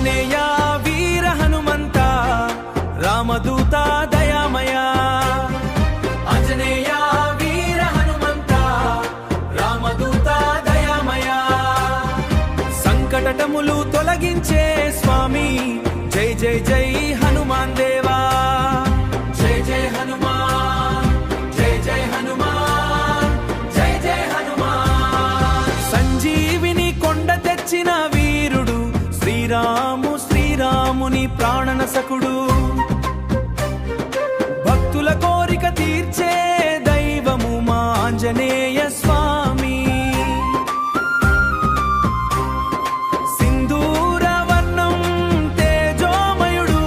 ఆంజనేయ వీర హనుమంత రామదూత దయామయ ఆంజనేయ వీర హనుమంత రామదూత దయామయ సంకటములు తొలగించే స్వామి జై జై జై హనుమాన్ దేవా జై జై హనుమాన్ జై జై హనుమాన్ జై జై హనుమాన్ సంజీవిని కొండ తెచ్చిన వీరుడు శ్రీరాముని ప్రాణనసకుడు భక్తుల కోరిక తీర్చే దైవము మా ఆంజనేయ స్వామి సింధూర వర్ణం తేజోమయుడు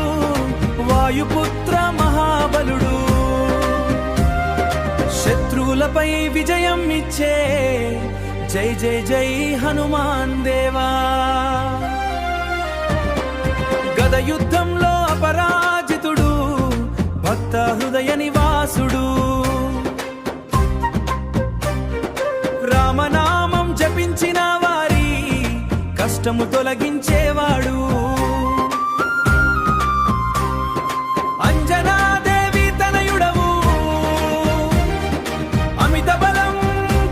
వాయుపుత్ర మహాబలుడు శత్రువులపై విజయం ఇచ్చే జై జై జై హనుమాన్ దేవా గద యుద్ధంలో అపరాజితుడు భక్త హృదయ నివాసుడు రామనామం జపించిన వారి కష్టము తొలగించేవాడు అంజనాదేవి తనయుడవు అమిత బలం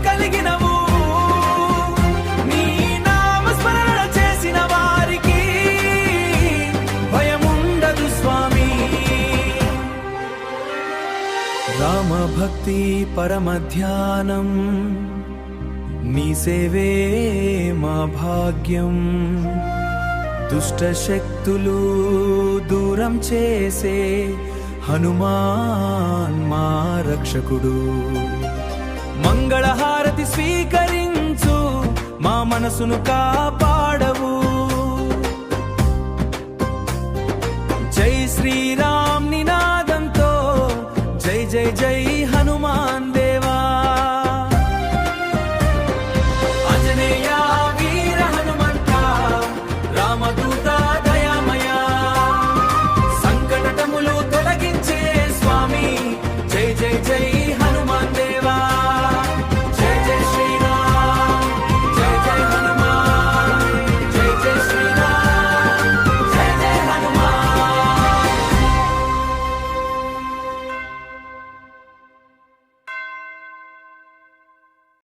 కలిగినవు నీ నామస్మరణ చేసిన వారికి భయముండదు స్వామి రామభక్తి పరమధ్యానం నీ సేవే మా భాగ్యం దుష్ట శక్తులు దూరం చేసే హనుమాన్ మా రక్షకుడు మంగళహారతి స్వీకరించు మా మనసును కాపాడవు జై శ్రీరామ్